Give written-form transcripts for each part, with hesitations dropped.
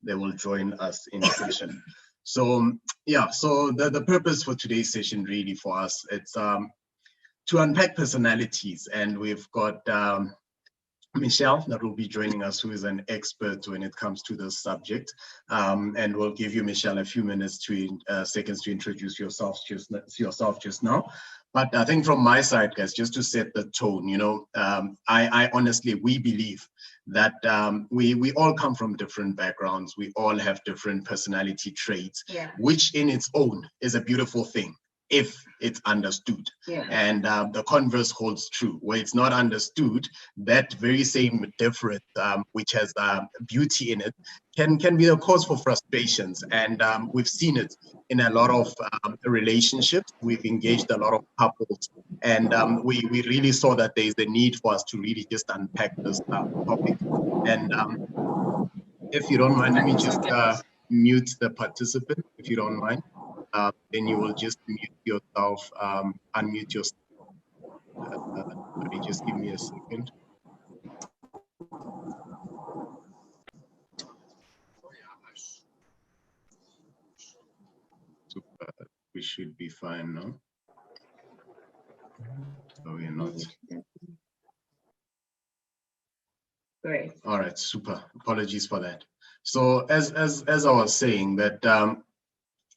they will join us in session. So yeah, so the purpose for today's session really for us, it's to unpack personalities, and we've got Michelle that will be joining us, who is an expert when it comes to this subject. And we'll give you, Michelle, a few minutes to seconds to introduce yourself just now. But I think from my side, guys, just to set the tone, you know, I honestly, we believe that we all come from different backgrounds. We all have different personality traits, which in its own is a beautiful thing if it's understood. And the converse holds true. Where it's not understood, that very same difference, which has beauty in it, can be a cause for frustrations. And we've seen it in a lot of relationships. We've engaged a lot of couples, and we really saw that there is a need for us to really just unpack this topic. And if you don't mind, let me just mute the participant, if you don't mind. Then you will just mute yourself, unmute yourself. Just give me a second. Super. We should be fine now. So we're not. Great. All right, super. Apologies for that. So as I was saying, that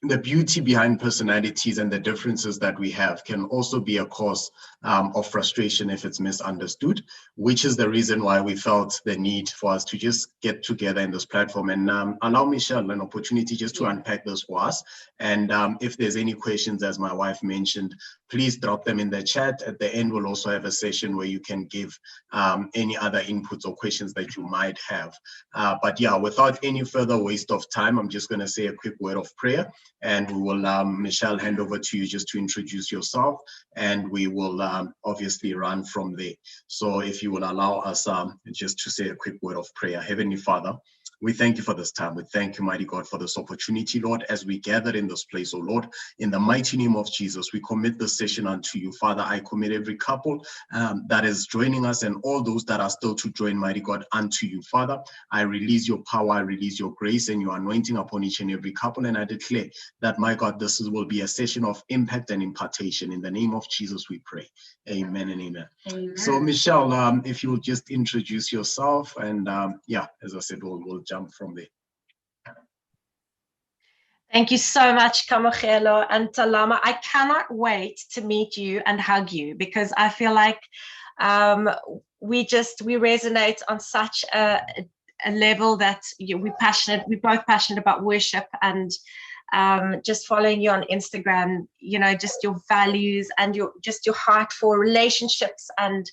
the beauty behind personalities and the differences that we have can also be a cause of frustration if it's misunderstood, which is the reason why we felt the need for us to just get together in this platform and allow Michelle an opportunity just to unpack this for us. And if there's any questions, as my wife mentioned, please drop them in the chat. At the end, we'll also have a session where you can give any other inputs or questions that you might have. But yeah, without any further waste of time, I'm just going to say a quick word of prayer. And we will, Michelle, hand over to you just to introduce yourself, and we will obviously run from there. So if you will allow us just to say a quick word of prayer. Heavenly Father, we thank you for this time. We thank you, mighty God, for this opportunity, Lord, as we gather in this place, oh Lord, in the mighty name of Jesus, we commit this session unto you. Father, I commit every couple that is joining us and all those that are still to join, mighty God, unto you. Father, I release your power, I release your grace and your anointing upon each and every couple, and I declare that, my God, this will be a session of impact and impartation. In the name of Jesus, we pray. Amen and amen. Amen. So, Michelle, if you will just introduce yourself, and yeah, as I said, we'll jump from there. Thank you so much, Kamogelo and Talama. I cannot wait to meet you and hug you, because I feel like we resonate on such a level that we're both passionate about worship, and just following you on Instagram, you know, just your values and your heart for relationships and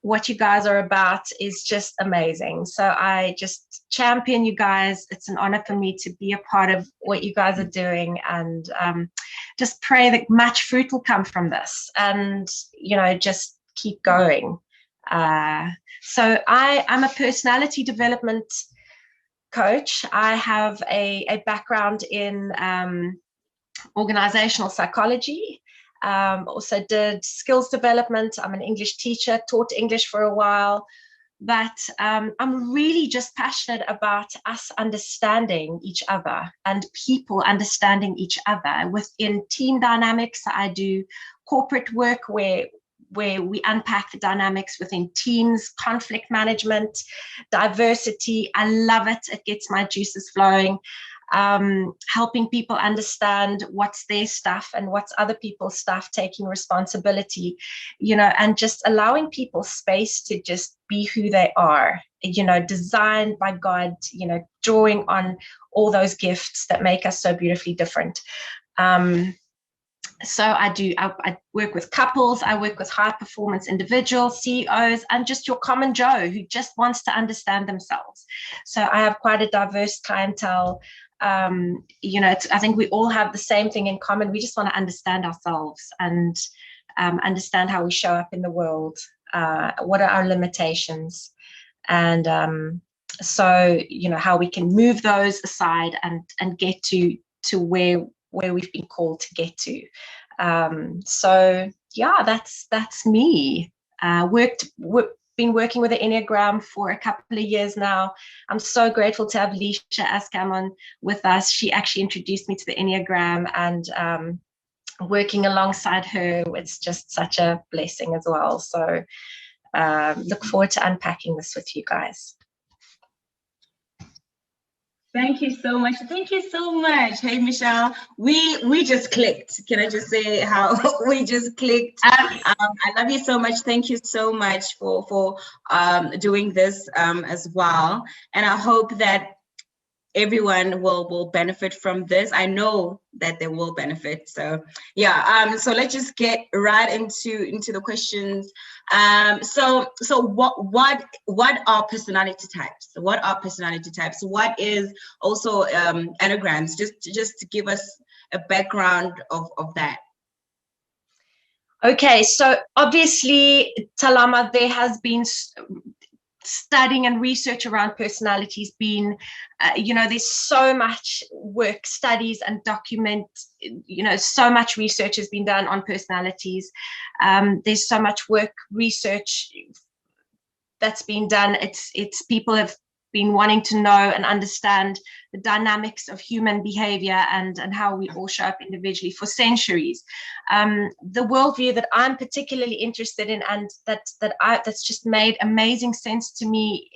what you guys are about is just amazing. So I just champion you guys. It's an honor for me to be a part of what you guys are doing, and just pray that much fruit will come from this, and, you know, just keep going. So I'm a personality development coach. I have a background in organizational psychology. Also did skills development. I'm an English teacher, taught English for a while, but I'm really just passionate about us understanding each other and people understanding each other within team dynamics. I do corporate work where we unpack the dynamics within teams, conflict management, diversity. I love it. It gets my juices flowing. Helping people understand what's their stuff and what's other people's stuff, taking responsibility, you know, and just allowing people space to just be who they are, you know, designed by God, you know, drawing on all those gifts that make us so beautifully different. So I work with couples, I work with high performance individuals, CEOs, and just your common Joe who just wants to understand themselves. So I have quite a diverse clientele. You know, I think we all have the same thing in common. We just want to understand ourselves and understand how we show up in the world. What are our limitations? And so, you know, how we can move those aside and get to where we've been called to get to. So yeah, that's me. been working with the Enneagram for a couple of years now. I'm so grateful to have Leisha Askam on with us. She actually introduced me to the Enneagram, and working alongside her, it's just such a blessing as well. So look forward to unpacking this with you guys. Thank you so much. Thank you so much. Hey, Michelle, we just clicked. Can I just say how we just clicked? I love you so much. Thank you so much for doing this as well. And I hope that everyone will benefit from this. I know that they will benefit. So yeah, so let's just get right into the questions. So what are personality types? What are personality types? What is also Enneagrams? Just to give us a background of that. Okay, so obviously, Talama, there has been studying and research around personalities been, there's so much work, studies and so much research has been done on personalities. There's so much work, research that's been done. It's people have been wanting to know and understand the dynamics of human behavior and how we all show up individually for centuries. The worldview that I'm particularly interested in, and that's just made amazing sense to me,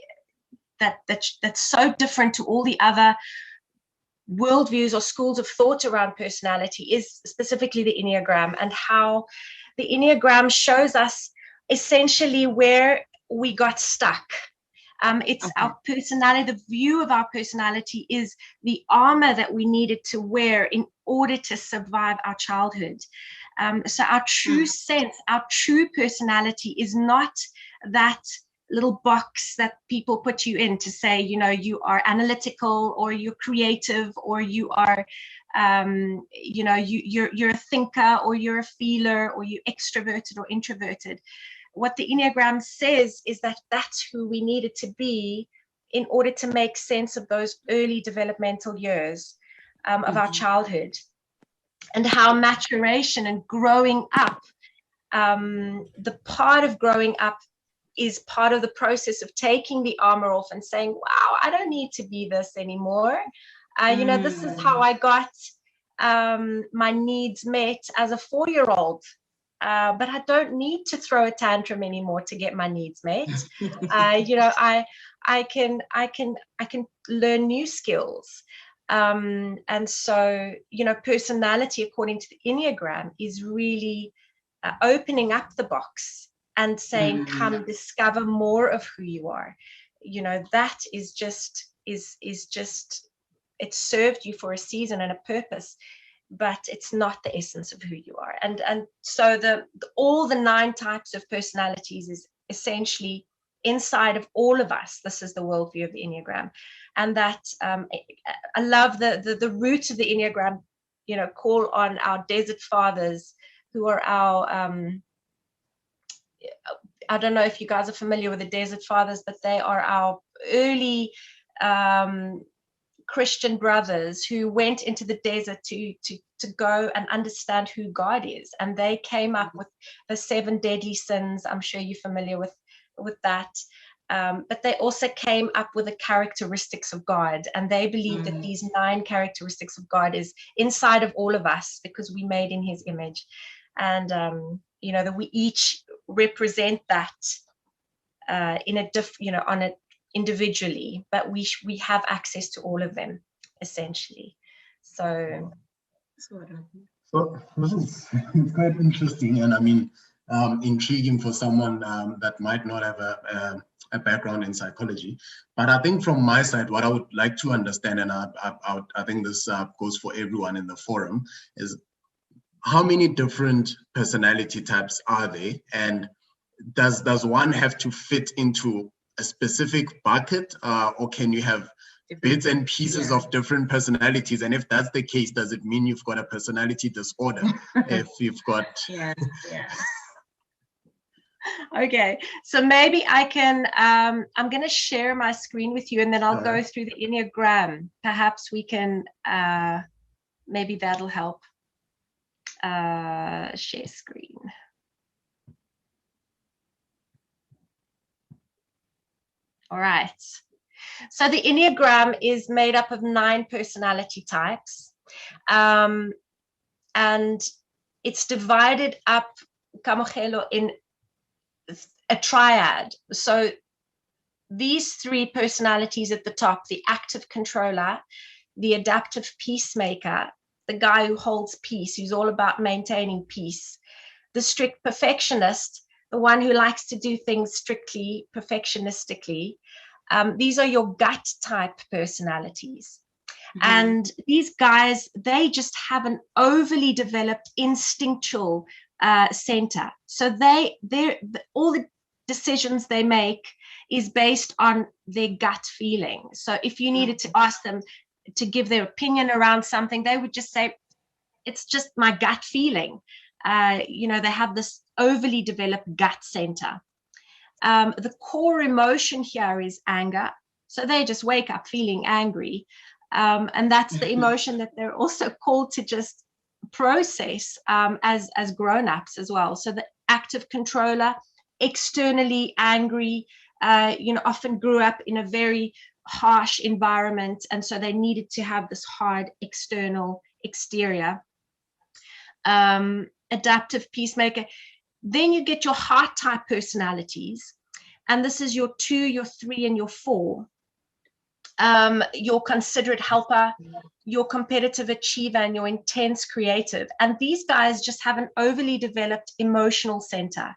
that's so different to all the other worldviews or schools of thought around personality, is specifically the Enneagram, and how the Enneagram shows us essentially where we got stuck. It's our personality, the view of our personality is the armor that we needed to wear in order to survive our childhood. So our true sense, our true personality is not that little box that people put you in to say, you are analytical, or you're creative, or you are, you're a thinker, or you're a feeler, or you're extroverted or introverted. What the Enneagram says is that that's who we needed to be in order to make sense of those early developmental years of our childhood, and how maturation and growing up, the part of growing up is part of the process of taking the armor off and saying, wow, I don't need to be this anymore. This is how I got my needs met as a 4-year-old. But I don't need to throw a tantrum anymore to get my needs met. I can learn new skills. And so, personality, according to the Enneagram, is really opening up the box and saying, come discover more of who you are. That is just, it served you for a season and a purpose, but it's not the essence of who you are. And so all the 9 types of personalities is essentially inside of all of us. This is the worldview of the Enneagram. And that I love the roots of the Enneagram, call on our desert fathers, who are our, I don't know if you guys are familiar with the desert fathers, but they are our early Christian brothers who went into the desert to go and understand who God is, and they came up with the 7 deadly sins. I'm sure you're familiar with that, but they also came up with the characteristics of God, and they believe that these 9 characteristics of God is inside of all of us because we made in His image, and that we each represent that in a on a individually, but we have access to all of them essentially. So this is quite interesting, and I mean intriguing for someone that might not have a background in psychology. But I think from my side, what I would like to understand, and I think this goes for everyone in the forum, is how many different personality types are there, and does one have to fit into a specific bucket, or can you have bits and pieces of different personalities? And if that's the case, does it mean you've got a personality disorder? If you've got Okay, so maybe I can I'm going to share my screen with you, and then I'll go through the Enneagram. Perhaps we can maybe that'll help. Share screen. All right. So the Enneagram is made up of 9 personality types. And it's divided up, Kamogelo, in a triad. So these 3 personalities at the top, the active controller, the adaptive peacemaker, the guy who holds peace, who's all about maintaining peace, the strict perfectionist, the one who likes to do things strictly perfectionistically. These are your gut type personalities. Mm-hmm. And these guys, they just have an overly developed instinctual center. So all the decisions they make is based on their gut feeling. So if you needed to ask them to give their opinion around something, they would just say, it's just my gut feeling. They have this overly developed gut center. The core emotion here is anger. So they just wake up feeling angry. And that's the emotion that they're also called to just process as grown-ups as well. So the active controller, externally angry, often grew up in a very harsh environment, and so they needed to have this hard exterior. Adaptive peacemaker. Then you get your heart type personalities, and this is your 2, your 3, and your 4. Your considerate helper, your competitive achiever, and your intense creative. And these guys just have an overly developed emotional center.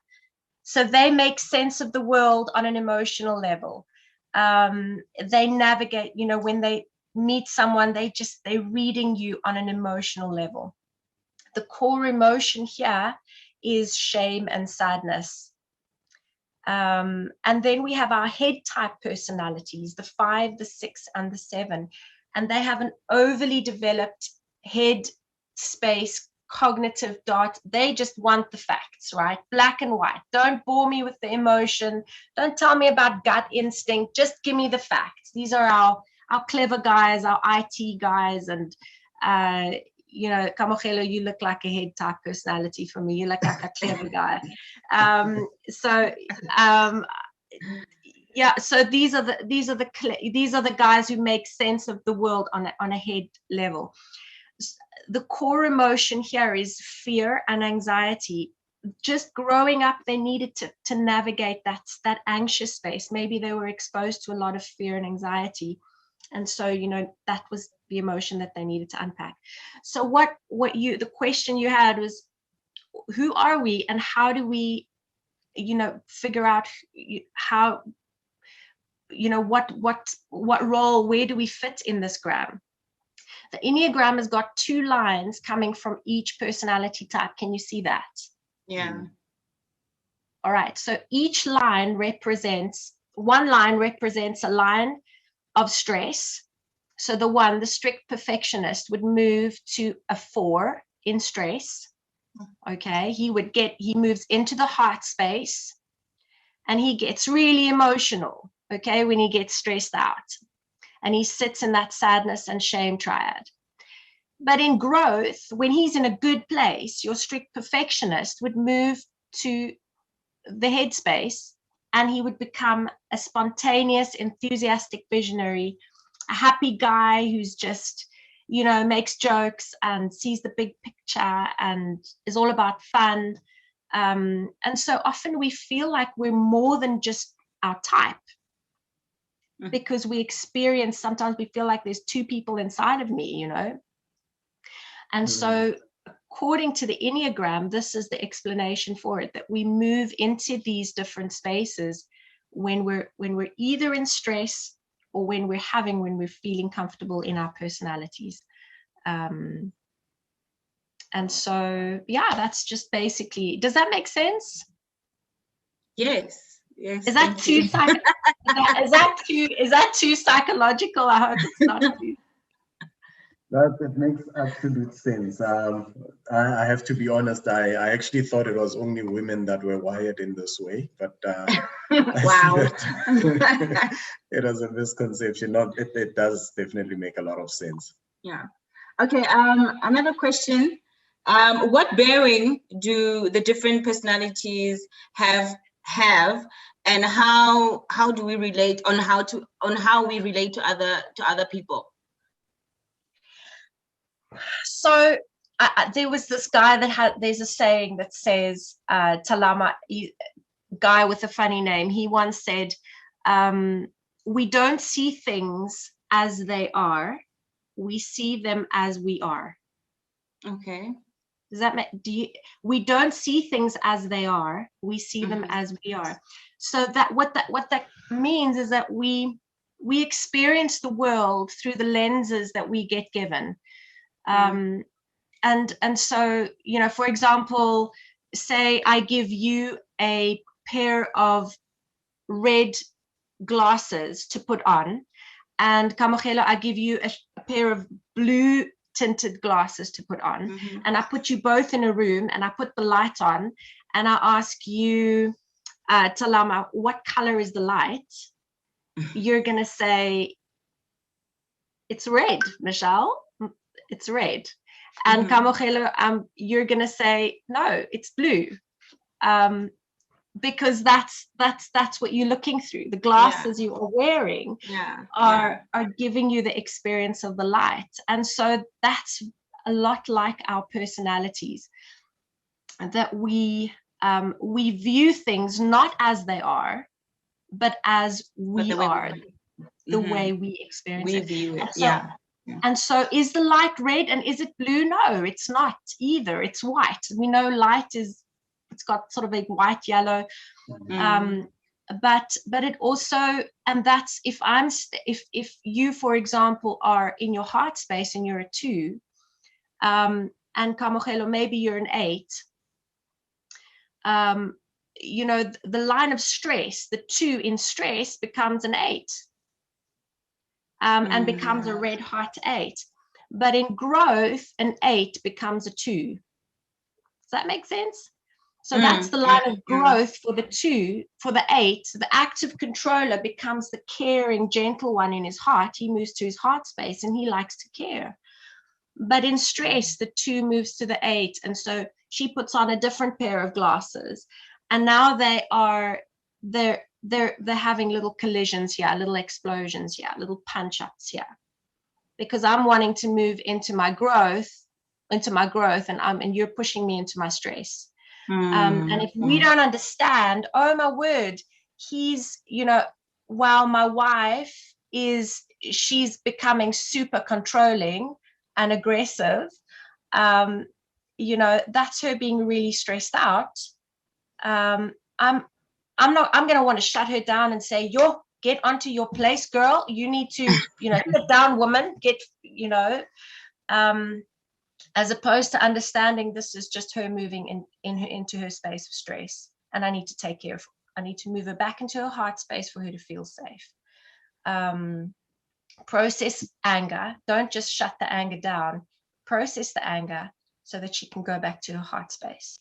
So they make sense of the world on an emotional level. They navigate, when they meet someone, they're reading you on an emotional level. The core emotion here is shame and sadness. And then we have our head type personalities, the 5, the 6, and the 7. And they have an overly developed head space, cognitive dot. They just want the facts, right? Black and white. Don't bore me with the emotion. Don't tell me about gut instinct. Just give me the facts. These are our clever guys, our IT guys. And, Kamogelo, you look like a head type personality for me. You look like a clever guy. So these are the guys who make sense of the world on a head level. The core emotion here is fear and anxiety. Just growing up, they needed to navigate that anxious space. Maybe they were exposed to a lot of fear and anxiety. And so, that was the emotion that they needed to unpack. So the question you had was, who are we and how do we, figure out how, what role, where do we fit in this gram? The Enneagram has got 2 lines coming from each personality type. Can you see that? Yeah. All right. So each line represents a line of stress. So the strict perfectionist would move to a 4 in stress. Okay. He moves into the heart space and he gets really emotional. Okay. When he gets stressed out. And he sits in that sadness and shame triad. But in growth, when he's in a good place, your strict perfectionist would move to the headspace and he would become a spontaneous, enthusiastic visionary, a happy guy who's just, makes jokes and sees the big picture and is all about fun. And so often we feel like we're more than just our type. Because sometimes we feel like there's 2 people inside of me, And so according to the Enneagram, this is the explanation for it, that we move into these different spaces when we're either in stress or when we're feeling comfortable in our personalities. And so, that's just basically, does that make sense? Yes. Yes. Is that too psychological? I hope it's not too. That makes absolute sense. I have to be honest. I actually thought it was only women that were wired in this way, but wow, it was a misconception. It does definitely make a lot of sense. Yeah. Okay. Another question. What bearing do the different personalities have and how do we relate on how we relate to other people? So there was this guy there's a saying that says, talama, guy with a funny name, he once said, we don't see things as they are, we see them as we are. Okay. Does that make, we don't see things as they are, we see them as we are. So that what that means is that we experience the world through the lenses that we get given. And so, you know, for example, say I give you a pair of red glasses to put on, and Kamogelo, I give you a pair of blue tinted glasses to put on, and I put you both in a room and I put the light on and I ask you, Talama, what color is the light? You're gonna say, it's red, Michelle, it's red. And Kamogelo, you're gonna say, no, it's blue. Because that's what you're looking through. The glasses you are wearing are giving you the experience of the light. And so that's a lot like our personalities, that we view things not as they are, but as we are, the way we experience it. We view it. And so, and so is the light red and is it blue? No, it's not either. It's white. We know light it's got sort of a white yellow, but it also, and that's if you, for example, are in your heart space and you're a 2, and Kamogelo, maybe you're an 8, you know, the line of stress, the 2 in stress becomes an 8, and becomes a red hot 8, but in growth an 8 becomes a 2. Does that make sense? So that's the line of growth for the 2. For the 8, the active controller becomes the caring, gentle one in his heart. He moves to his heart space and he likes to care. But in stress, the 2 moves to the 8. And so she puts on a different pair of glasses. And now they're having little collisions here, little explosions here, little punch-ups here. Because I'm wanting to move into my growth, and you're pushing me into my stress. And if we don't understand, oh my word, he's, you know, while my wife she's becoming super controlling and aggressive, you know, that's her being really stressed out. I'm going to want to shut her down and say, get onto your place, girl. You need to, you know, sit down, woman, you know, as opposed to understanding this is just her moving into her space of stress, and I need to take care of, I need to move her back into her heart space for her to feel safe. Process anger. Don't just shut the anger down. Process the anger so that she can go back to her heart space,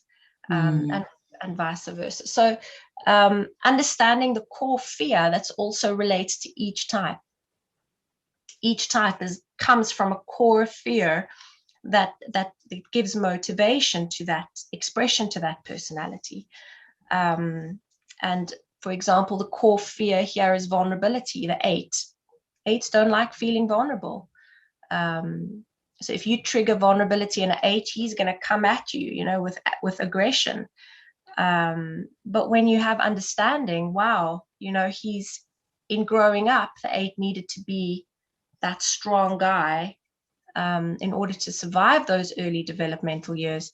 and vice versa. So understanding the core fear that's also relates to each type. Each type comes from a core fear that gives motivation to that expression, to that personality. And for example, the core fear here is vulnerability. The 8s don't like feeling vulnerable. So if you trigger vulnerability in an 8, he's going to come at you, you know, with aggression. But when you have understanding, wow, you know, he's in growing up, the 8 needed to be that strong guy. In order to survive those early developmental years,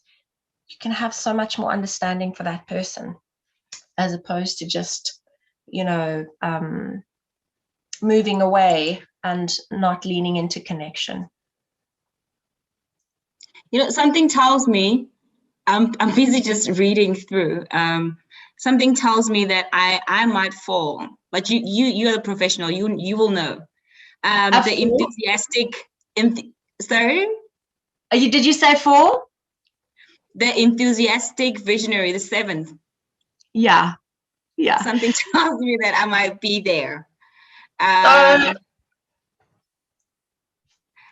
you can have so much more understanding for that person, as opposed to just, you know, moving away and not leaning into connection. You know, something tells me, I'm busy just reading through. Something tells me that I might fall, but you're the professional. You will know. The enthusiastic. Sorry? Did you say 4? The enthusiastic visionary, the 7th. Yeah. Something tells me that I might be there.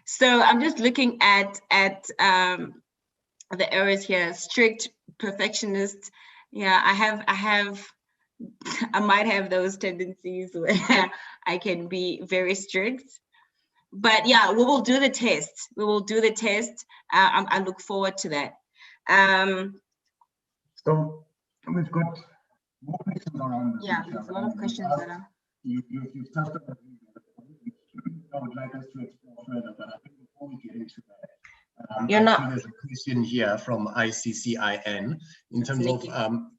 So I'm just looking at the areas here. Strict, perfectionist. Yeah, I have I might have those tendencies where I can be very strict. But yeah, we will do the test. We will do the test. I look forward to that. So we've got more questions around this. Yeah, there's a lot of questions that are. You've touched on it. I would like us to explore further, but I think before we get into that, You're not. there's a question here from ICCIN in terms of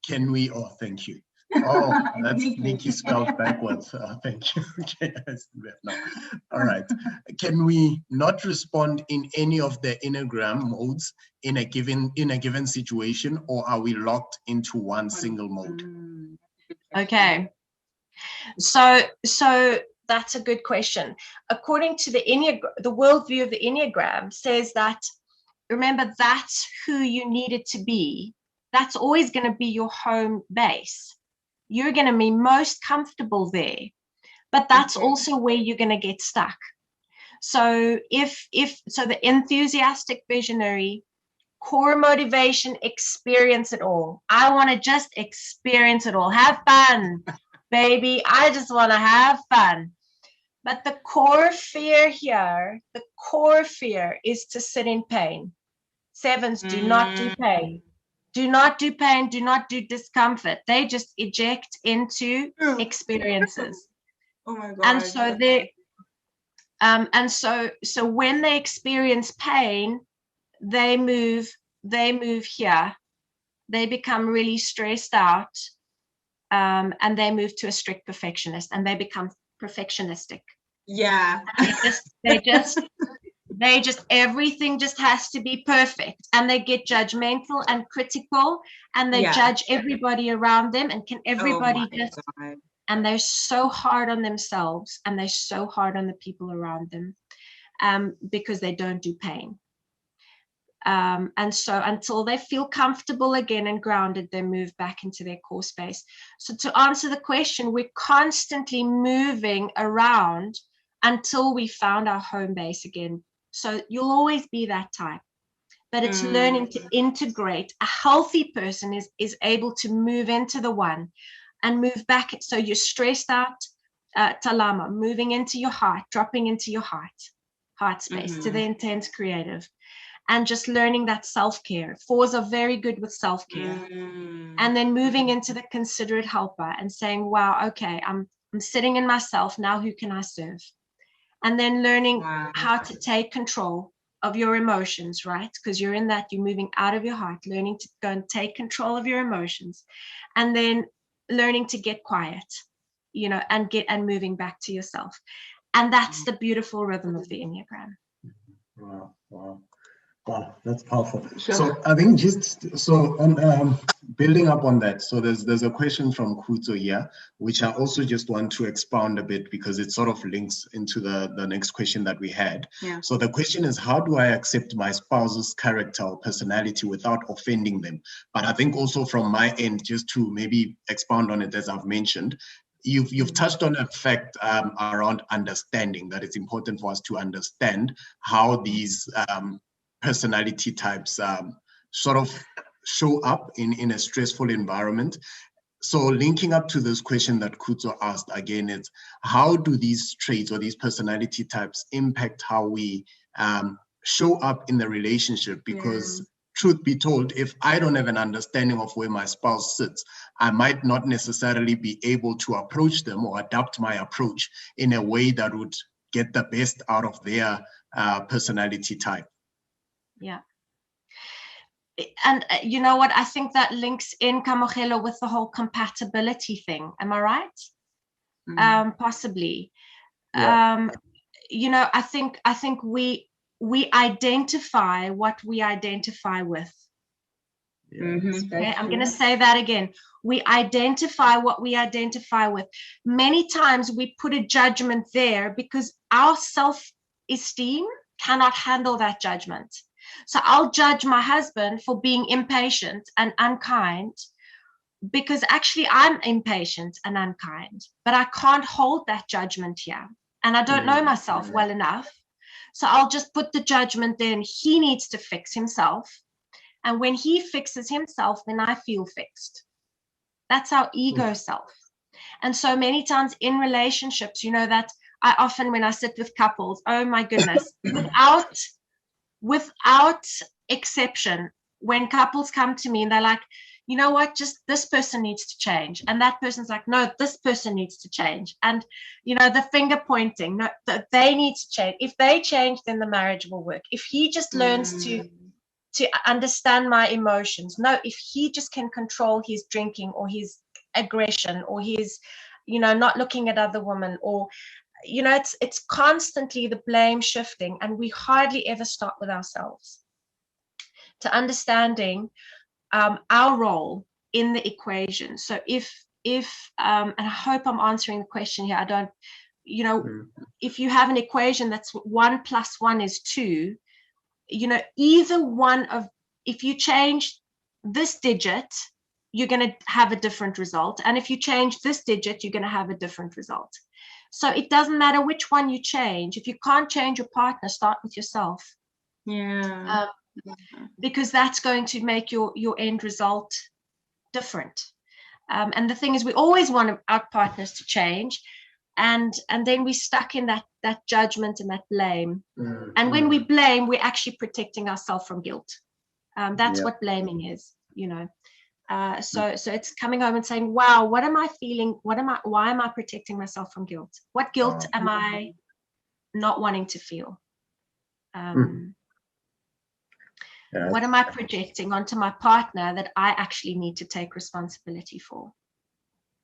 can we? Oh, thank you. Oh, that's Nikki spelled backwards. Thank you. Okay, no. All right. Can we not respond in any of the Enneagram modes in a given situation, or are we locked into one single mode? Okay. So that's a good question. According to the the worldview of the Enneagram says that, remember, that's who you need it to be. That's always going to be your home base. You're going to be most comfortable there, but that's also where you're going to get stuck. So so the enthusiastic visionary, core motivation, experience it all. I want to just experience it all. Have fun, baby. I just want to have fun. But the core fear here, the core fear is to sit in pain. Sevens do not do pain. Do not do pain, do not do discomfort. They just eject into experiences. Oh my God. And so so when they experience pain, they move here. They become really stressed out, and they move to a strict perfectionist, and they become perfectionistic. Yeah. They just everything just has to be perfect, and they get judgmental and critical, and they judge everybody around them, and can everybody God. And they're so hard on themselves, and they're so hard on the people around them, because they don't do pain. And so until they feel comfortable again and grounded, they move back into their core space. So to answer the question, we're constantly moving around until we found our home base again. So you'll always be that type, but it's learning to integrate. A healthy person is able to move into the one and move back. So you're stressed out, talama, moving into your heart, dropping into your heart space, to the intense creative, and just learning that self-care. Fours are very good with self-care. And then moving into the considerate helper and saying, wow, okay, I'm sitting in myself, now who can I serve? And then learning how to take control of your emotions, right? Because you're in that, you're moving out of your heart, learning to go and take control of your emotions, and then learning to get quiet, and moving back to yourself. And that's the beautiful rhythm of the Enneagram. Wow, that's powerful. Sure. So I think on building up on that, so there's a question from Kuto here, which I also just want to expound a bit, because it sort of links into the next question that we had. Yeah. So the question is, how do I accept my spouse's character or personality without offending them? But I think also from my end, just to maybe expound on it, as I've mentioned, you've touched on a fact around understanding, that it's important for us to understand how these personality types sort of show up in a stressful environment. So linking up to this question that Kuto asked again, is how do these traits or these personality types impact how we show up in the relationship? Because truth be told, if I don't have an understanding of where my spouse sits, I might not necessarily be able to approach them or adapt my approach in a way that would get the best out of their personality type. Yeah. And you know what? I think that links in, Kamogelo, with the whole compatibility thing. Am I right? Possibly. Yeah. I think we identify what we identify with. Okay? I'm going to say that again. We identify what we identify with. Many times we put a judgment there because our self-esteem cannot handle that judgment. So I'll judge my husband for being impatient and unkind, because actually I'm impatient and unkind, but I can't hold that judgment here. And I don't know myself well enough. So I'll just put the judgment there, and he needs to fix himself. And when he fixes himself, then I feel fixed. That's our ego self. And so many times in relationships, you know, that I often, when I sit with couples, oh my goodness, without exception, when couples come to me and they're like, you know what, just this person needs to change. And that person's like, no, this person needs to change. And, you know, the finger pointing, no, they need to change. If they change, then the marriage will work. If he just learns to understand my emotions, no, if he just can control his drinking or his aggression or his, you know, not looking at other women, or, you know, it's constantly the blame shifting, and we hardly ever start with ourselves to understanding our role in the equation. So if and I hope I'm answering the question here, I don't, you know, if you have an equation that's 1 + 1 is 2, you know, either one of, if you change this digit, you're going to have a different result, and if you change this digit, you're going to have a different result. So it doesn't matter which one you change. If you can't change your partner, start with yourself. Yeah. Because that's going to make your end result different. And the thing is, we always want our partners to change, and then we're stuck in that judgment and that blame. And when we blame, we're actually protecting ourselves from guilt. That's what blaming is, you know. So it's coming home and saying, wow, what am I feeling? Why am I protecting myself from guilt? What guilt am I not wanting to feel? What am I projecting onto my partner that I actually need to take responsibility for?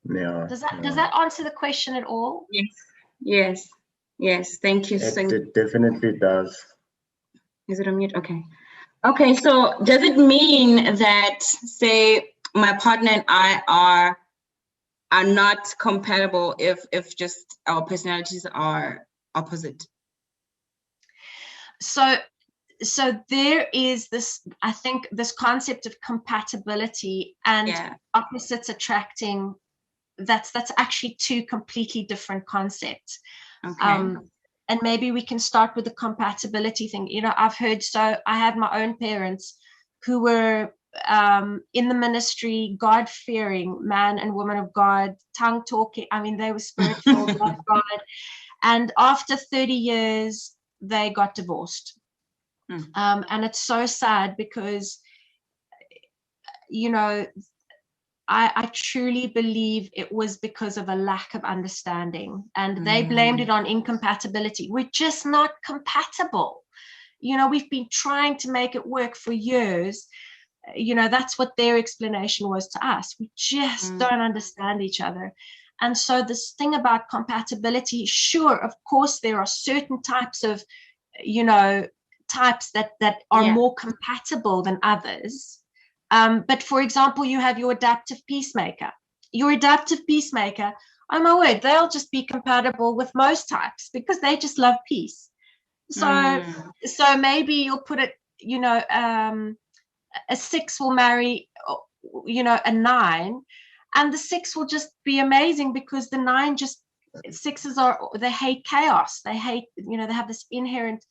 Yeah. Does that answer the question at all? Yes. Thank you. It definitely does. Is it on mute? Okay. So does it mean that, say, my partner and I are not compatible if just our personalities are opposite? So there is this, I think, this concept of compatibility and opposites attracting. That's actually two completely different concepts. Okay. And maybe we can start with the compatibility thing. You know, I've heard, so I had my own parents who were in the ministry, God-fearing man and woman of God, tongue-talking. I mean, they were spirit-filled, loved God. And after 30 years, they got divorced. And it's so sad because, you know, I truly believe it was because of a lack of understanding, and they blamed it on incompatibility. We're just not compatible. You know, we've been trying to make it work for years. You know, that's what their explanation was to us. We just don't understand each other. And so this thing about compatibility, sure, of course, there are certain types of, you know, types that are more compatible than others. But for example, you have your adaptive peacemaker. Your adaptive peacemaker, oh my word, they'll just be compatible with most types because they just love peace. So maybe you'll put it, you know, a 6 will marry, you know, a 9, and the 6 will just be amazing because the 9 just, 6s they hate chaos. They hate, you know, they have this inherent,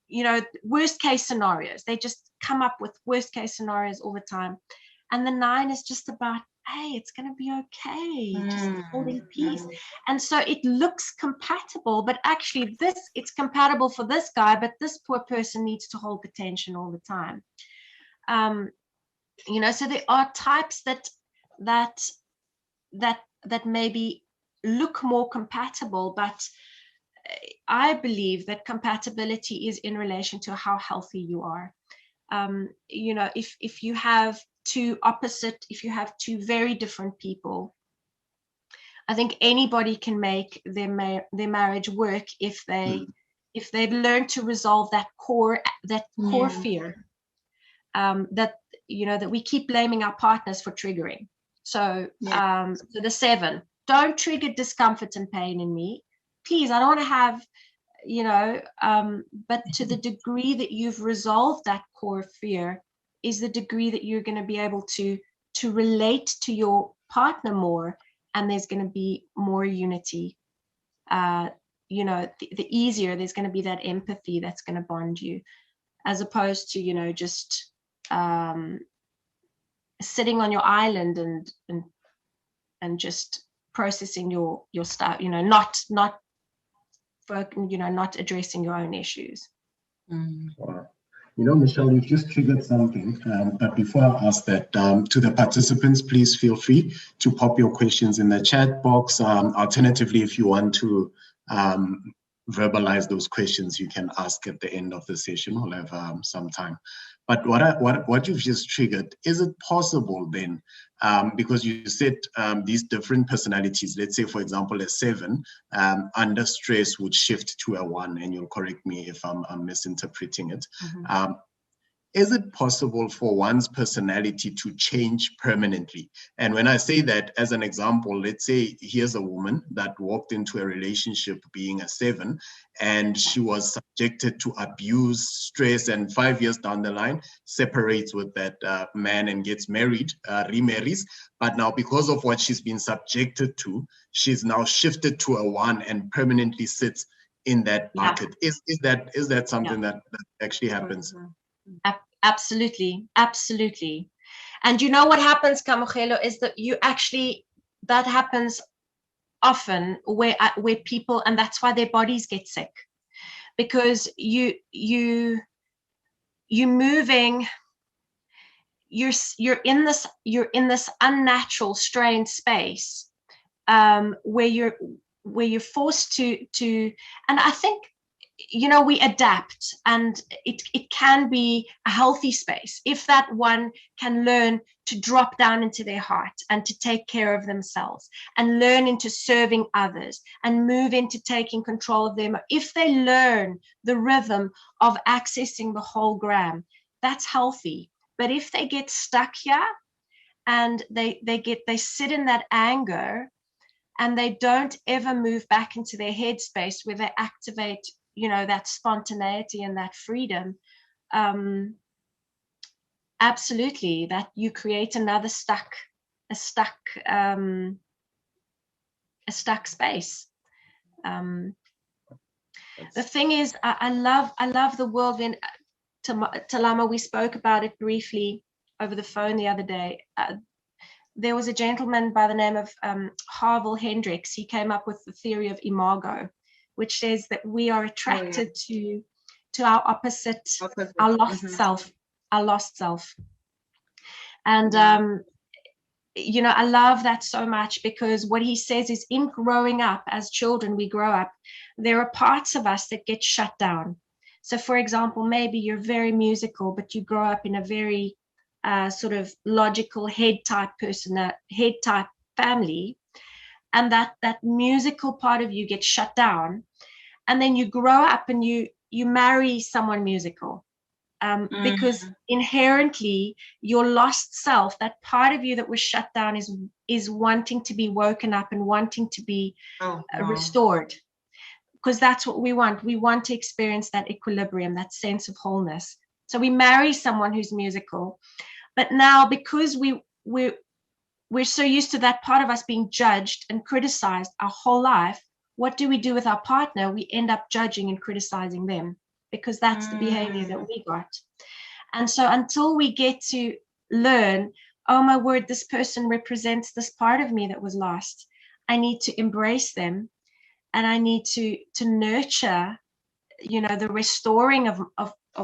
you know, worst case scenarios. They just come up with worst case scenarios all the time. And the 9 is just about, hey, it's going to be okay, just holding peace. And so it looks compatible, but actually it's compatible for this guy, but this poor person needs to hold the tension all the time. You know, so there are types that maybe look more compatible, but I believe that compatibility is in relation to how healthy you are. You know, if you have if you have two very different people, I think anybody can make their marriage work if they've learned to resolve that core fear, that, you know, that we keep blaming our partners for triggering. So so the 7, don't trigger discomfort and pain in me. Please, I don't want to have, you know, but to the degree that you've resolved that core fear is the degree that you're going to be able to relate to your partner more, and there's going to be more unity. You know, the easier there's going to be that empathy that's going to bond you, as opposed to, you know, just sitting on your island and just processing your stuff, you know, not addressing your own issues. Wow. You know, Michelle, you've just triggered something. But before I ask that, to the participants, please feel free to pop your questions in the chat box. Alternatively, if you want to verbalize those questions, you can ask at the end of the session. We'll have some time. But what you've just triggered, is it possible then, because you said these different personalities, let's say, for example, a 7 under stress would shift to a 1, and you'll correct me if I'm misinterpreting it. Mm-hmm. Is it possible for one's personality to change permanently? And when I say that, as an example, let's say here's a woman that walked into a relationship being a 7, and she was subjected to abuse, stress, and 5 years down the line, separates with that man and gets married, remarries. But now, because of what she's been subjected to, she's now shifted to a 1 and permanently sits in that bucket. Yeah. Is that something that actually happens? Absolutely. And you know what happens, Kamogelo, is that that happens often where people, and that's why their bodies get sick, because you're moving, you're in this unnatural, strained space, where you're forced to, and I think, you know, we adapt, and it can be a healthy space if that one can learn to drop down into their heart and to take care of themselves and learn into serving others and move into taking control of them. If they learn the rhythm of accessing the whole gram, that's healthy. But if they get stuck here and they sit in that anger and they don't ever move back into their headspace where they activate, you know, that spontaneity and that freedom, absolutely, that you create another stuck space. The thing is, I love the whirlwind. Talama, we spoke about it briefly over the phone the other day. There was a gentleman by the name of Harville Hendricks. He came up with the theory of imago, which says that we are attracted to our opposite, our lost self. And, you know, I love that so much, because what he says is, in growing up as children, we grow up, there are parts of us that get shut down. So, for example, maybe you're very musical, but you grow up in a very sort of logical head type family, and that musical part of you gets shut down. And then you grow up and you marry someone musical, because inherently your lost self, that part of you that was shut down, is wanting to be woken up and wanting to be restored, because that's what we want. We want to experience that equilibrium, that sense of wholeness. So we marry someone who's musical, but now, because we're so used to that part of us being judged and criticized our whole life, what do we do with our partner? We end up judging and criticizing them, because that's the behavior that we got. And so until we get to learn, oh my word, this person represents this part of me that was lost, I need to embrace them, and I need to nurture, you know, the restoring of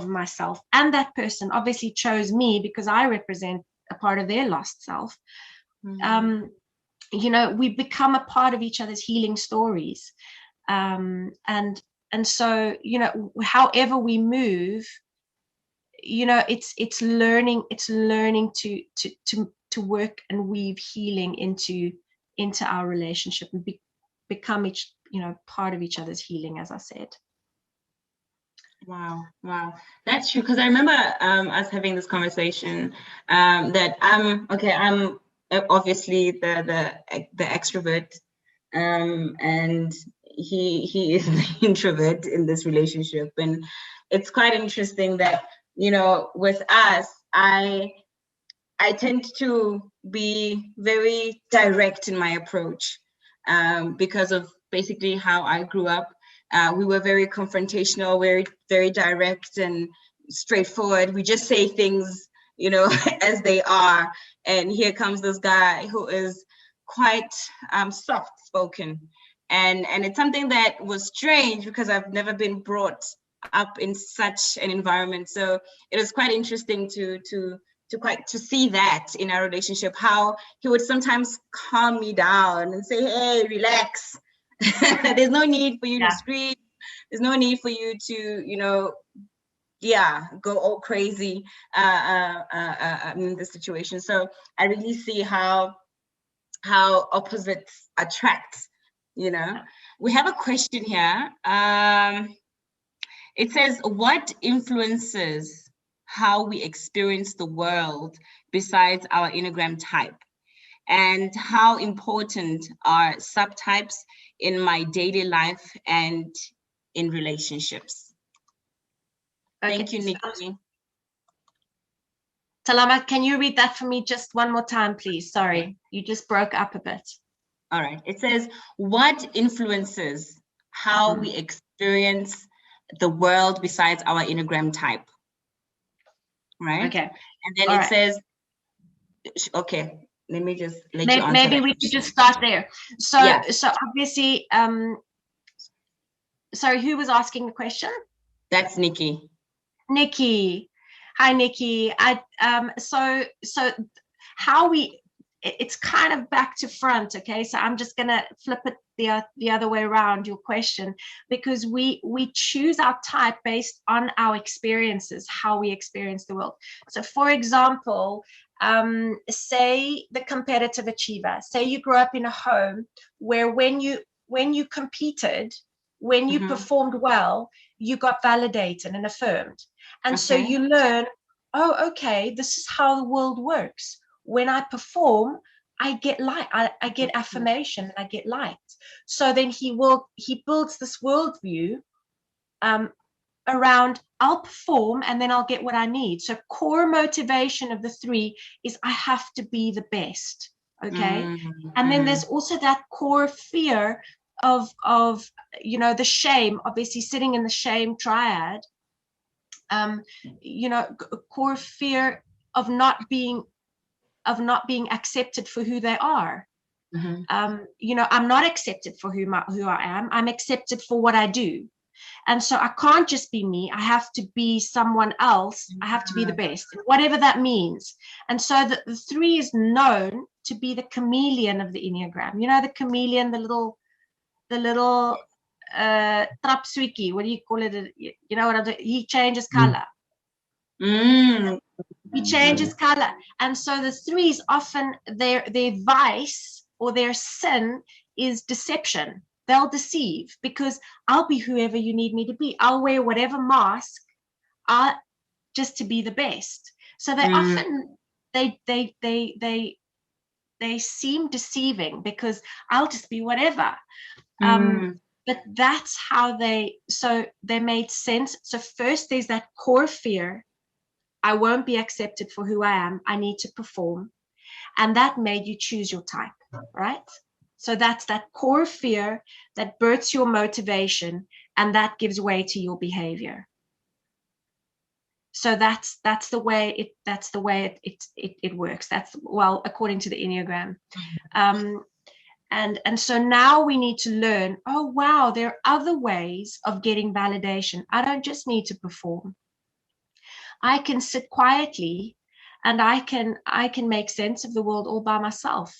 myself. And that person obviously chose me because I represent a part of their lost self. You know, we become a part of each other's healing stories. And so, you know, however we move, you know, it's learning to work and weave healing into our relationship and become each, you know, part of each other's healing, as I said. Wow, that's true. Because I remember us having this conversation that I'm obviously the extrovert, and he is the introvert in this relationship. And it's quite interesting that, you know, with us, I tend to be very direct in my approach, because of basically how I grew up. We were very confrontational, very direct and straightforward. We just say things you know, as they are. And here comes this guy who is quite soft spoken. And it's something that was strange because I've never been brought up in such an environment. So it was quite interesting to see that in our relationship, how he would sometimes calm me down and say, hey, relax. There's no need for you to scream. There's no need for you to, you know, go all crazy in this situation. So I really see how opposites attract, you know. We have a question here. It says, what influences how we experience the world besides our Enneagram type? And how important are subtypes in my daily life and in relationships? Okay. Thank you, Nikki. Talama, can you read that for me just one more time, please? Sorry, you just broke up a bit. All right. It says, what influences how we experience the world besides our Enneagram type? Right? Okay. And then it says, okay, let me just let you answer. Maybe we could just start there. So, so obviously, sorry, who was asking the question? That's Nikki. Nikki. Hi, Nikki. So how it's kind of back to front, okay? So I'm just gonna flip it the other way around, your question, because we choose our type based on our experiences, how we experience the world. So for example, say the competitive achiever, say you grew up in a home where when you competed, when you performed well, you got validated and affirmed. And so you learn, oh, okay, this is how the world works. When I perform, I get I get affirmation, and I get liked. So then he builds this worldview around, I'll perform and then I'll get what I need. So core motivation of the three is I have to be the best. Okay. And then there's also that core fear of you know, the shame, obviously sitting in the shame triad, you know, core fear of not being accepted for who they are. You know, I'm not accepted for who I am. I'm accepted for what I do. And so I can't just be me. I have to be someone else. I have to be the best, whatever that means. And so the three is known to be the chameleon of the Enneagram. You know, the chameleon, the little trapswiki, what do you call it? You know what he changes color. He changes color. And so the threes often, their vice or their sin is deception. They'll deceive because I'll be whoever you need me to be. I'll wear whatever mask just to be the best. So they often they seem deceiving because I'll just be whatever. But that's how they made sense. So first there's that core fear. I won't be accepted for who I am. I need to perform. And that made you choose your type, right? So that's that core fear that births your motivation, and that gives way to your behavior. So that's the way it works. That's, well, according to the Enneagram. And so now we need to learn, oh wow, there are other ways of getting validation. I don't just need to perform. I can sit quietly and I can make sense of the world all by myself.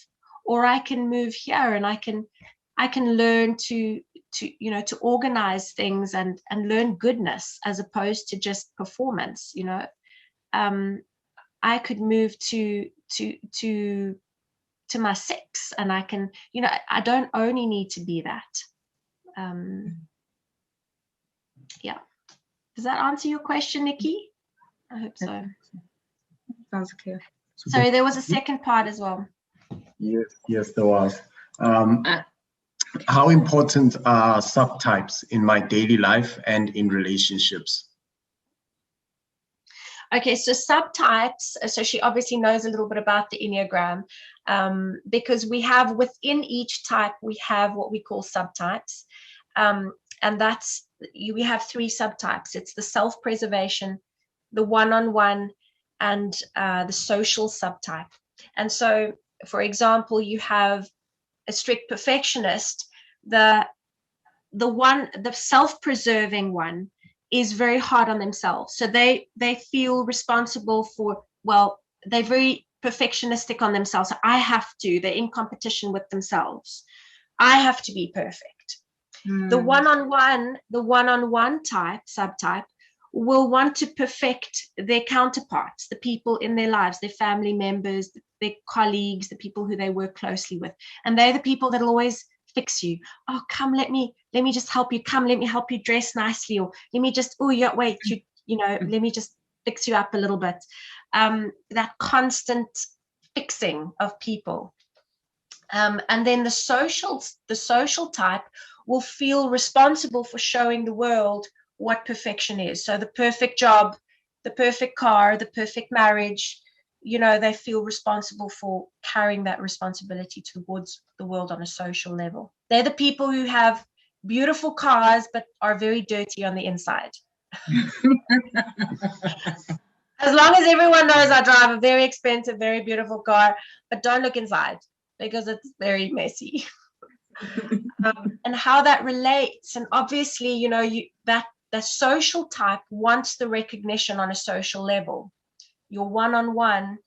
Or I can move here and I can learn to you know, to organize things and learn goodness as opposed to just performance. You know, I could move to my 6 and I can, you know, I don't only need to be that. Yeah. Does that answer your question, Nikki? I hope so. Sounds clear. Sorry, there was a second part as well. Yes, there was. How important are subtypes in my daily life and in relationships? Okay, so subtypes, so she obviously knows a little bit about the Enneagram, because we have within each type, we have what we call subtypes. And we have 3 subtypes. It's the self-preservation, the one-on-one, and the social subtype. And so, for example, you have a strict perfectionist. The self-preserving one is very hard on themselves. So they feel responsible for, well, they're very perfectionistic on themselves. So they're in competition with themselves. I have to be perfect. The one-on-one subtype will want to perfect their counterparts, the people in their lives, their family members, their colleagues, the people who they work closely with. And they're the people that'll always fix you. Oh, come, let me just help you. Come, let me help you dress nicely. Or let me just, let me just fix you up a little bit. That constant fixing of people. And then the social type will feel responsible for showing the world what perfection is. So the perfect job, the perfect car, the perfect marriage, they feel responsible for carrying that responsibility towards the world on a social level. They're the people who have beautiful cars, but are very dirty on the inside. As long as everyone knows I drive a very expensive, very beautiful car, but don't look inside because it's very messy. And how that relates. And obviously, the social type wants the recognition on a social level. Your one-on-one,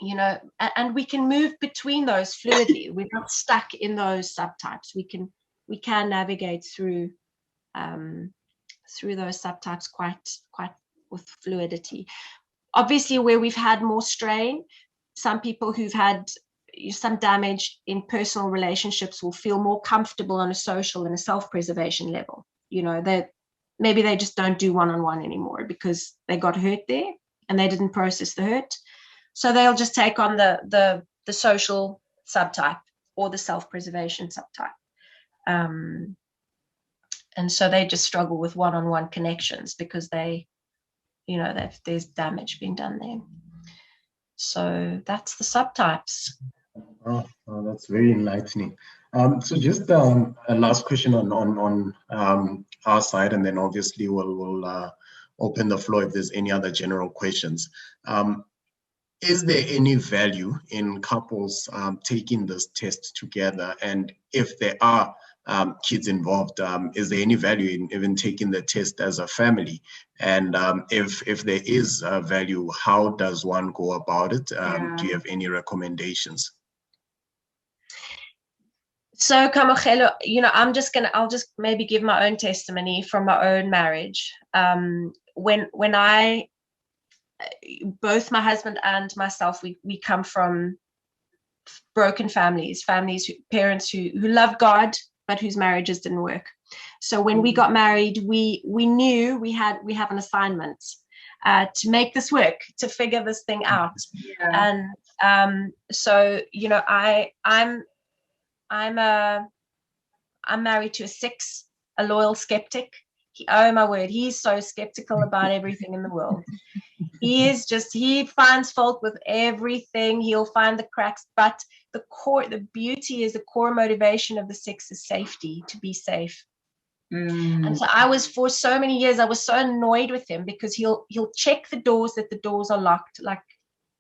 and we can move between those fluidly. We're not stuck in those subtypes. We can navigate through those subtypes quite with fluidity. Obviously, where we've had more strain, some people who've had some damage in personal relationships will feel more comfortable on a social and a self-preservation level. Maybe they just don't do one-on-one anymore because they got hurt there and they didn't process the hurt. So they'll just take on the social subtype or the self-preservation subtype. And so they just struggle with one-on-one connections because there's damage being done there. So that's the subtypes. Oh, that's very enlightening. So just a last question on our side, and then obviously we'll open the floor if there's any other general questions. Is there any value in couples taking this test together? And if there are kids involved, is there any value in even taking the test as a family? And if there is value, how does one go about it? Do you have any recommendations? So, Kamogelo, I'll just maybe give my own testimony from my own marriage. When both my husband and myself, we come from broken families, parents who loved God, but whose marriages didn't work. So when we got married, we knew we have an assignment to make this work, to figure this thing out. Yeah. And so I'm married to a 6, a loyal skeptic. Oh my word, he's so skeptical about everything in the world. He finds fault with everything. He'll find the cracks, but the beauty is the core motivation of the 6 is safety, to be safe. And so for so many years, I was so annoyed with him because he'll check the doors that the doors are locked, like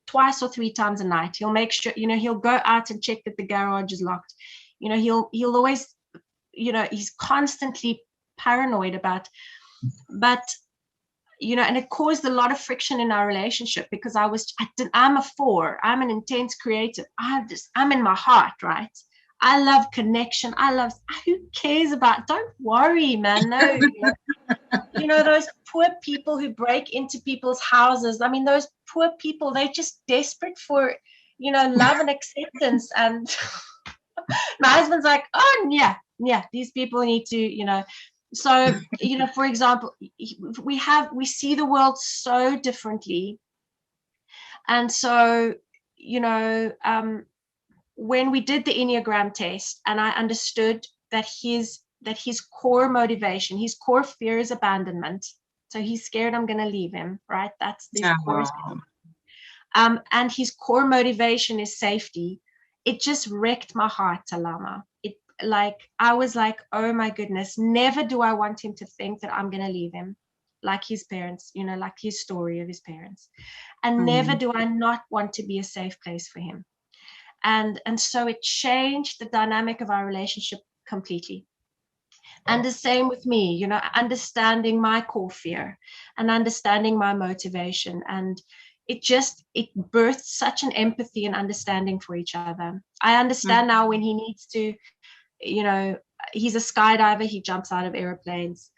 twice or 3 times a night. He'll make sure, he'll go out and check that the garage is locked. He'll always, he's constantly paranoid about, but and it caused a lot of friction in our relationship because I'm a 4. I'm an intense creative. I'm in my heart, right? I love connection. Who cares about, don't worry, man. No, those poor people who break into people's houses. I mean, those poor people, they're just desperate for, love and acceptance. And my husband's like, oh, yeah, these people need to, So, for example, we see the world so differently. And so, when we did the Enneagram test and I understood that his core motivation, his core fear is abandonment. So he's scared I'm going to leave him, right? That's his core. And his core motivation is safety. It just wrecked my heart, Talama. I was like, oh my goodness, never do I want him to think that I'm going to leave him. like his parents, you know, like his story of his parents. And never do I not want to be a safe place for him. And so it changed the dynamic of our relationship completely. And the same with me, you know, understanding my core fear and understanding my motivation. And it birthed such an empathy and understanding for each other. I understand now when he needs to, you know, he's a skydiver, he jumps out of airplanes.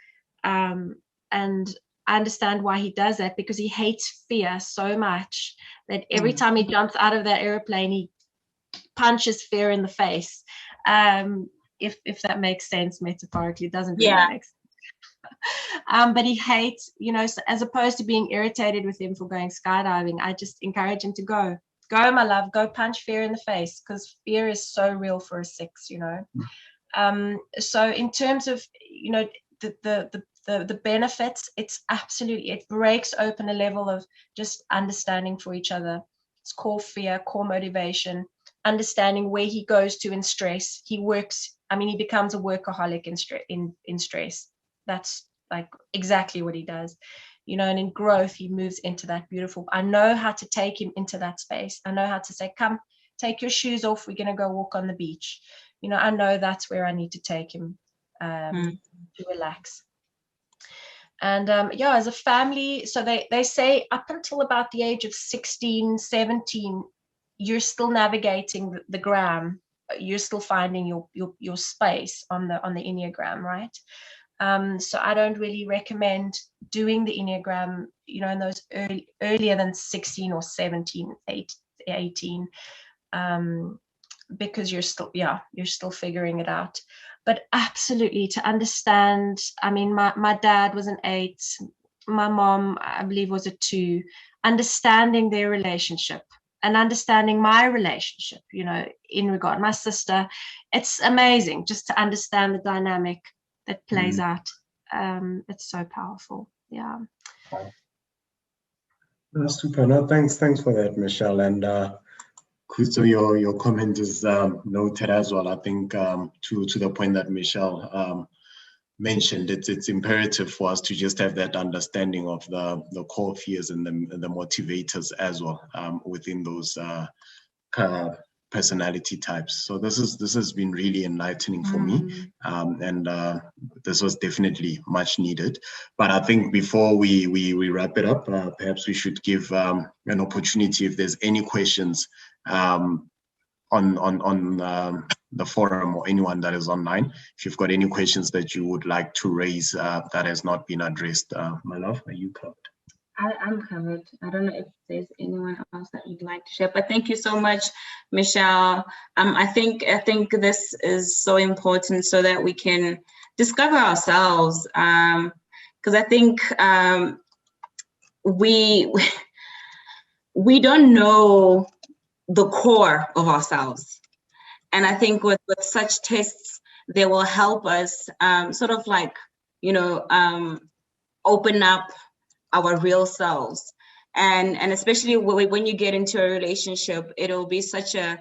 And I understand why he does that, because he hates fear so much that every time he jumps out of that airplane, he punches fear in the face. If that makes sense metaphorically, it doesn't really make sense. But he hates, you know, so as opposed to being irritated with him for going skydiving, I just encourage him to go, my love, go punch fear in the face, because fear is so real for a 6, you know. So in terms of, you know, the benefits, it's absolutely, it breaks open a level of just understanding for each other. It's core fear, core motivation, understanding where he goes to in stress. He works, I mean, he becomes a workaholic in stress. That's like exactly what he does, you know. And in growth, he moves into that beautiful, I know how to take him into that space. I know how to say, come, take your shoes off, we're going to go walk on the beach. You know, I know that's where I need to take him to relax. And as a family, so they say up until about the age of 16, 17, you're still navigating the gram. You're still finding your space on the Enneagram, right? So I don't really recommend doing the Enneagram, you know, in those earlier than 16 or 17, 18, because you're still figuring it out. But absolutely, to understand, I mean, my dad was an 8, my mom, I believe, was a 2, understanding their relationship and understanding my relationship, you know, in regard, my sister, it's amazing just to understand the dynamic that plays out. It's so powerful. Yeah. That's super. No, thanks for that, Michelle. And so your comment is noted as well. I think to the point that Michelle mentioned, it's imperative for us to just have that understanding of the core fears and the motivators as well within those personality types. So this has been really enlightening for me, and this was definitely much needed. But I think before we wrap it up, perhaps we should give an opportunity if there's any questions on the forum or anyone that is online. If you've got any questions that you would like to raise that has not been addressed, my love, are you covered? I'm covered. I don't know if there's anyone else that you'd like to share, but thank you so much, Michelle. I think this is so important so that we can discover ourselves. Because I think we don't know the core of ourselves, and I think with such tests, they will help us sort of like, you know, open up our real selves, and especially when you get into a relationship, it'll be such a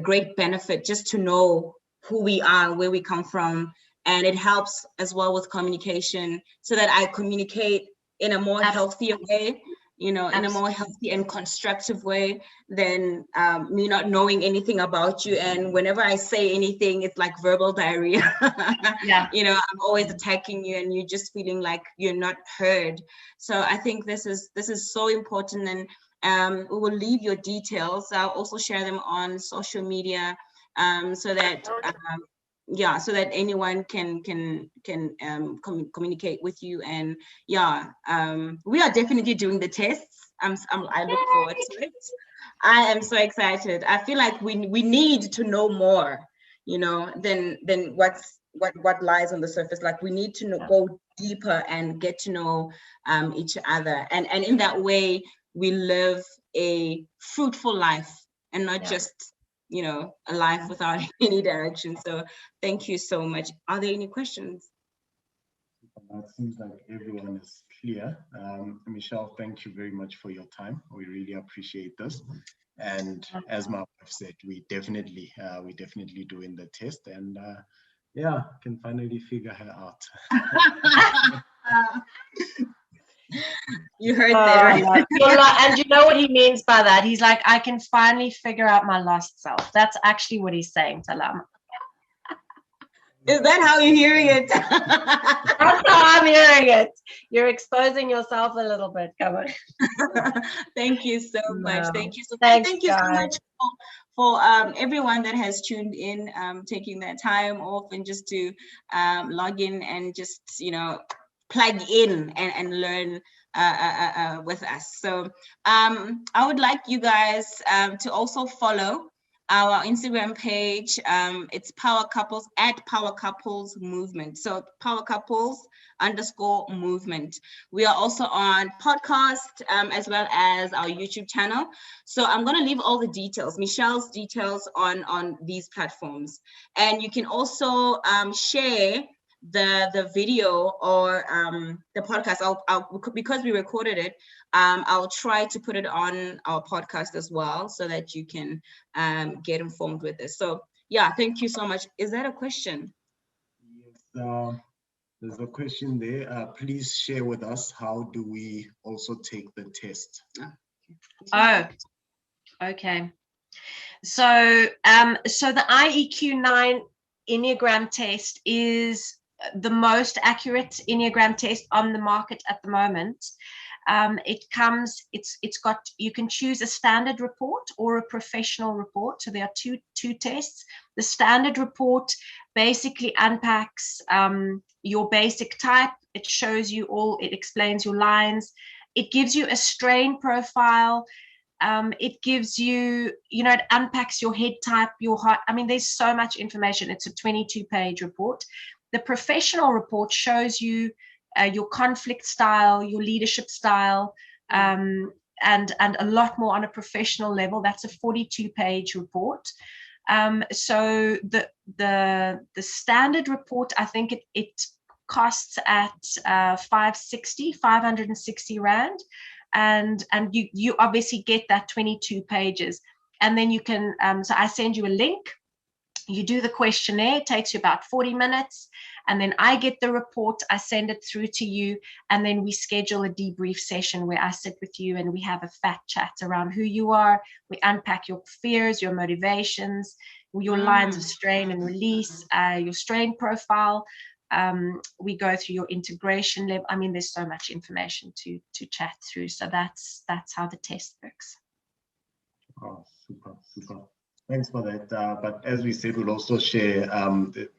great benefit just to know who we are, where we come from, and it helps as well with communication, so that I communicate in a more healthier way, you know, in a more healthy and constructive way than me not knowing anything about you. And whenever I say anything, it's like verbal diarrhea. You know, I'm always attacking you and you're just feeling like you're not heard. So I think this is so important, and we will leave your details. I'll also share them on social media, so that so that anyone can communicate with you. And we are definitely doing the tests. I look forward to it. I am so excited. I feel like we need to know more, you know, than what lies on the surface. Like, we need to go deeper and get to know each other, and in that way we live a fruitful life, and not just, you know, a life without any direction. So thank you so much. Are there any questions? It seems like everyone is clear. Michelle, thank you very much for your time. We really appreciate this. And as my wife said, we definitely doing the test, and can finally figure her out. You heard that, right? And you know what he means by that? He's like, I can finally figure out my lost self. That's actually what he's saying, Talama. Is that how you're hearing it? That's how I'm hearing it. You're exposing yourself a little bit. Come on. Thank you so much. Thank you so much. Thanks, thank you so much for everyone that has tuned in, taking that time off and just to log in and just, you know, plug in and learn with us. So I would like you guys to also follow our Instagram page. It's Power Couples, at Power Couples Movement. So Power Couples _movement. We are also on podcast as well as our YouTube channel. So I'm going to leave all the details, Michelle's details on these platforms. And you can also share the video or the podcast. I'll because we recorded it, I'll try to put it on our podcast as well so that you can get informed with this. So yeah, thank you so much. Is that a question? Yes, there's a question there. Please share with us, how do we also take the test? Oh, okay. So the IEQ9 Enneagram test is the most accurate Enneagram test on the market at the moment. You can choose a standard report or a professional report. So there are two tests. The standard report basically unpacks your basic type. It shows you it explains your lines. It gives you a strain profile. It gives you, it unpacks your head type, your heart. I mean, there's so much information. It's a 22-page report. The professional report shows you your conflict style, your leadership style, and a lot more on a professional level. That's a 42-page report. So the standard report, I think it costs at 560 Rand, and you obviously get that 22 pages, and then you can. So I send you a link. You do the questionnaire, it takes you about 40 minutes, and then I get the report, I send it through to you, and then we schedule a debrief session where I sit with you and we have a fat chat around who you are. We unpack your fears, your motivations, your lines of strain and release, your strain profile. We go through your integration level. I mean, there's so much information to chat through. So that's how the test works. Oh, super. Thanks for that. But as we said, we'll also share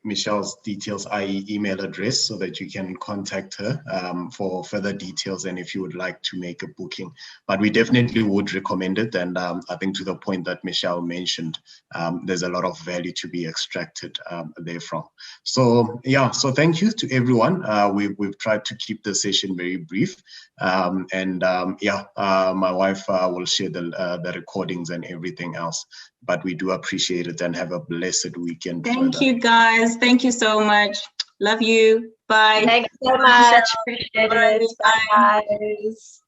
Michelle's details, i.e. email address, so that you can contact her for further details and if you would like to make a booking. But we definitely would recommend it. And I think to the point that Michelle mentioned, there's a lot of value to be extracted therefrom. So yeah, so thank you to everyone. We've tried to keep the session very brief. My wife will share the recordings and everything else. But we do appreciate it, and have a blessed weekend. Thank you, guys. Thank you so much. Love you. Bye. Thanks so much. Appreciate it. Bye, guys.